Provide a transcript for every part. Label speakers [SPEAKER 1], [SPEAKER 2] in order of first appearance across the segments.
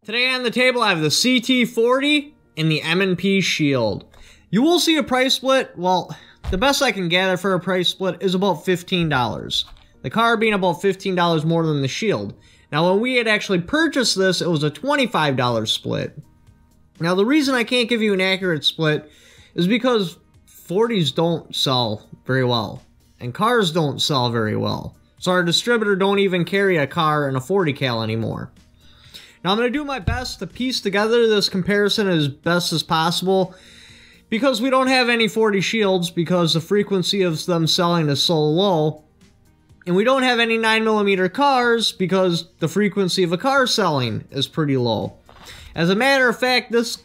[SPEAKER 1] Today on the table I have the CT40 and the M&P Shield. You will see a price split. Well, the best I can gather for a price split is about $15. The car being about $15 more than the Shield. Now when we had actually purchased this, it was a $25 split. Now the reason I can't give you an accurate split is because 40s don't sell very well. And cars don't sell very well. So our distributor don't even carry a car in a 40 cal anymore. Now I'm going to do my best to piece together this comparison as best as possible, because we don't have any 40 Shields because the frequency of them selling is so low, and we don't have any 9mm cars because the frequency of a car selling is pretty low. As a matter of fact, this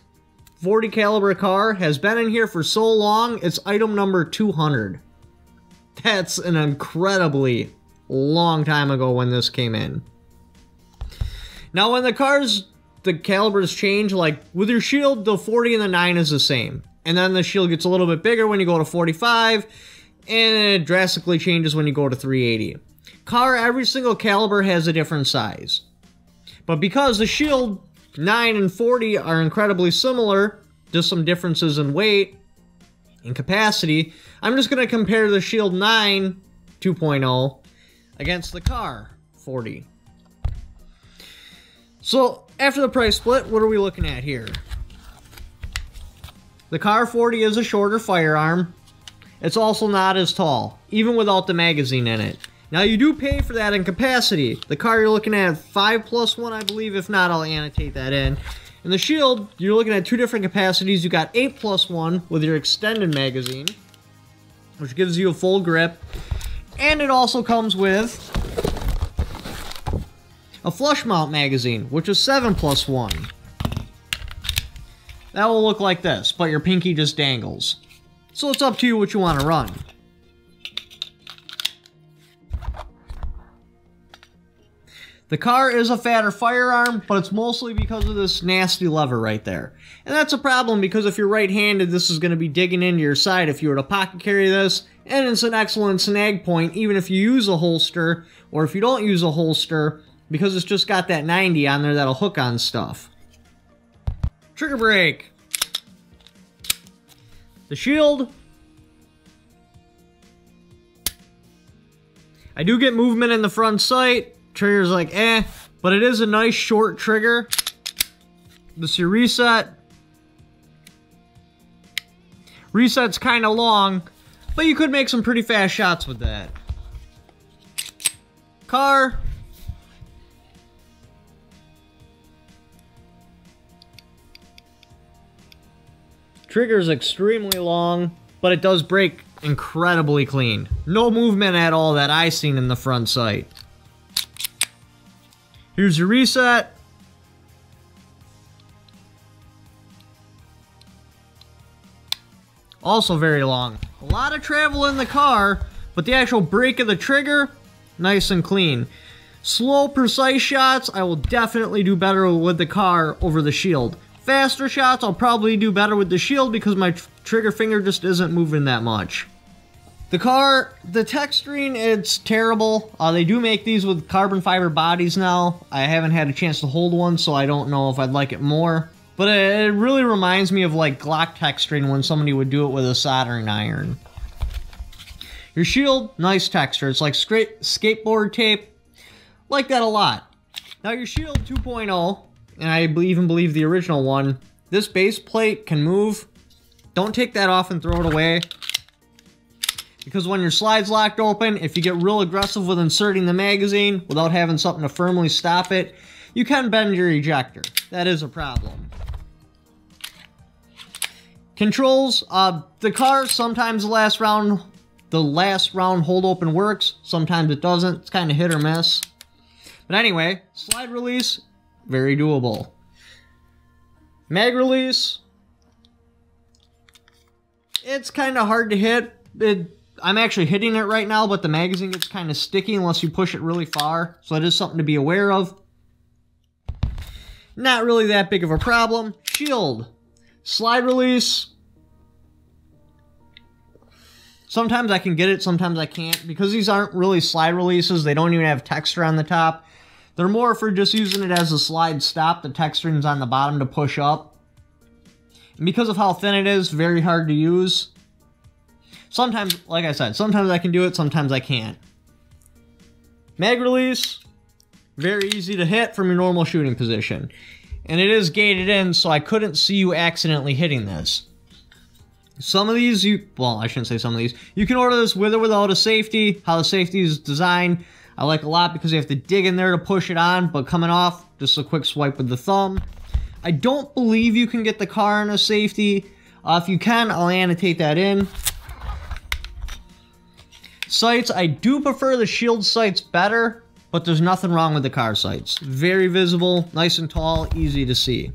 [SPEAKER 1] 40 caliber car has been in here for so long, it's item number 200. That's an incredibly long time ago when this came in. Now when the calibers change, like with your Shield, the 40 and the 9 is the same. And then the Shield gets a little bit bigger when you go to 45, and it drastically changes when you go to 380. Every single caliber has a different size. But because the Shield 9 and 40 are incredibly similar, just some differences in weight and capacity, I'm just going to compare the Shield 9 2.0 against the car 40. So, after the price split, what are we looking at here? The car 40 is a shorter firearm. It's also not as tall, even without the magazine in it. Now, you do pay for that in capacity. The car you're looking at 5+1, I believe. If not, I'll annotate that in. In the Shield, you're looking at two different capacities. You got 8+1 with your extended magazine, which gives you a full grip. And it also comes with a flush mount magazine, which is 7+1. That will look like this, but your pinky just dangles. So it's up to you what you want to run. The car is a fatter firearm, but it's mostly because of this nasty lever right there. And that's a problem because if you're right-handed, this is going to be digging into your side if you were to pocket carry this, and it's an excellent snag point even if you use a holster, or if you don't use a holster, because it's just got that 90 on there that'll hook on stuff. Trigger brake. The Shield. I do get movement in the front sight. Trigger's like but it is a nice short trigger. This is your reset. Reset's kind of long, but you could make some pretty fast shots with that. Car. Trigger's extremely long, but it does break incredibly clean. No movement at all that I've seen in the front sight. Here's your reset. Also very long. A lot of travel in the car, but the actual break of the trigger, nice and clean. Slow, precise shots, I will definitely do better with the car over the Shield. Faster shots, I'll probably do better with the Shield because my trigger finger just isn't moving that much. The car, the texturing, it's terrible. They do make these with carbon fiber bodies now. I haven't had a chance to hold one, so I don't know if I'd like it more. But it really reminds me of like Glock texturing when somebody would do it with a soldering iron. Your Shield, nice texture. It's like straight skateboard tape. Like that a lot. Now your Shield 2.0, and I even believe the original one, this base plate can move. Don't take that off and throw it away. Because when your slide's locked open, if you get real aggressive with inserting the magazine without having something to firmly stop it, you can bend your ejector. That is a problem. Controls, the car, sometimes the last round hold open works, sometimes it doesn't. It's kind of hit or miss. But anyway, slide release, very doable. Mag release, it's kind of hard to hit. I'm actually hitting it right now, but the magazine gets kind of sticky unless you push it really far. So it is something to be aware of. Not really that big of a problem. Shield. Slide release. Sometimes I can get it, sometimes I can't. Because these aren't really slide releases, they don't even have texture on the top. They're more for just using it as a slide stop. The texturing's on the bottom to push up. And because of how thin it is, very hard to use. Sometimes, like I said, sometimes I can do it, sometimes I can't. Mag release, very easy to hit from your normal shooting position. And it is gated in, so I couldn't see you accidentally hitting this. Some of these, well, I shouldn't say some of these. You can order this with or without a safety. How the safety is designed, I like a lot because you have to dig in there to push it on, but coming off, just a quick swipe with the thumb. I don't believe you can get the car in a safety. If you can, I'll annotate that in. Sights, I do prefer the shield sights better, but there's nothing wrong with the car sights. Very visible, nice and tall, easy to see.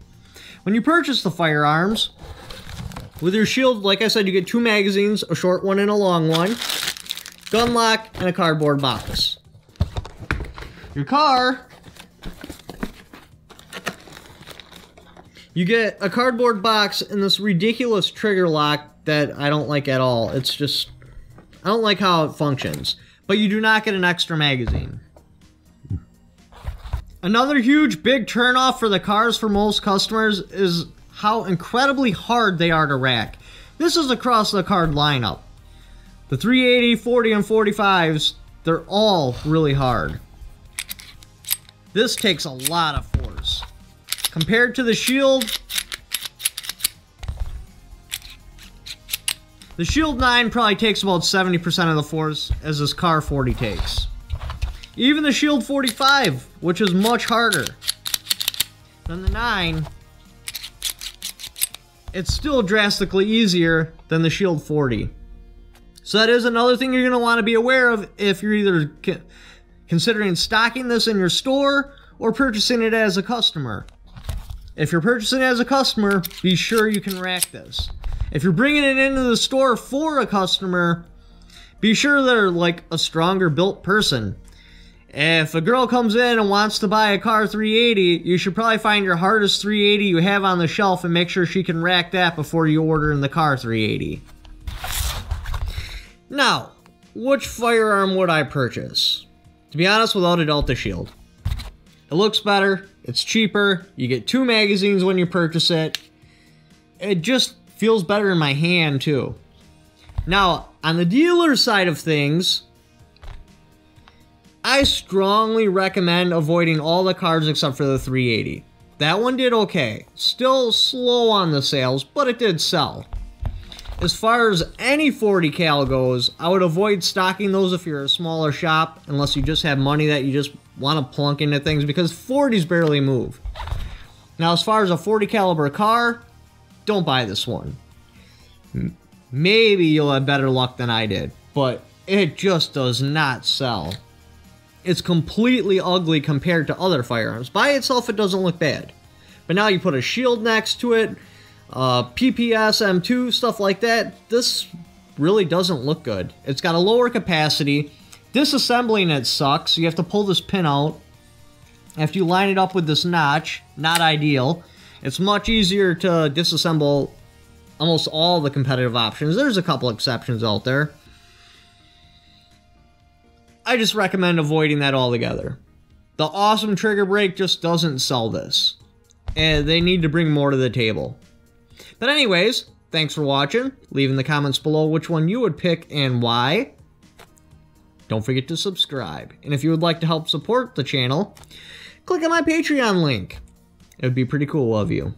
[SPEAKER 1] When you purchase the firearms, with your shield, like I said, you get 2 magazines, a short one and a long one, gun lock, and a cardboard box. Your car, you get a cardboard box and this ridiculous trigger lock that I don't like at all. It's just, I don't like how it functions. But you do not get an extra magazine. Another huge big turnoff for the cars for most customers is how incredibly hard they are to rack. This is across the card lineup. The 380, 40, and 45s, they're all really hard. This takes a lot of force. Compared to the Shield, the Shield 9 probably takes about 70% of the force as this car 40 takes. Even the Shield 45, which is much harder than the 9, it's still drastically easier than the Shield 40. So that is another thing you're going to want to be aware of if you're either considering stocking this in your store or purchasing it as a customer. If you're purchasing it as a customer, be sure you can rack this. If you're bringing it into the store for a customer, be sure they're like a stronger built person. If a girl comes in and wants to buy a car 380, you should probably find your hardest 380 you have on the shelf and make sure she can rack that before you order in the car 380. Now, which firearm would I purchase? To be honest, without a Delta Shield. It looks better, it's cheaper, you get 2 magazines when you purchase it. It just feels better in my hand too. Now, on the dealer side of things, I strongly recommend avoiding all the cards except for the 380. That one did okay. Still slow on the sales, but it did sell. As far as any 40 cal goes, I would avoid stocking those if you're a smaller shop, unless you just have money that you just want to plunk into things, because 40s barely move. Now, as far as a 40 caliber car, don't buy this one. Maybe you'll have better luck than I did, but it just does not sell. It's completely ugly compared to other firearms. By itself, it doesn't look bad. But now you put a shield next to it, PPS, M2, stuff like that, this really doesn't look good. It's got a lower capacity. Disassembling it sucks. You have to pull this pin out. After you line it up with this notch, not ideal. It's much easier to disassemble almost all the competitive options. There's a couple exceptions out there. I just recommend avoiding that altogether. The awesome trigger brake just doesn't sell this. And they need to bring more to the table. But anyways, thanks for watching. Leave in the comments below which one you would pick and why. Don't forget to subscribe. And if you would like to help support the channel, click on my Patreon link. It would be pretty cool of you.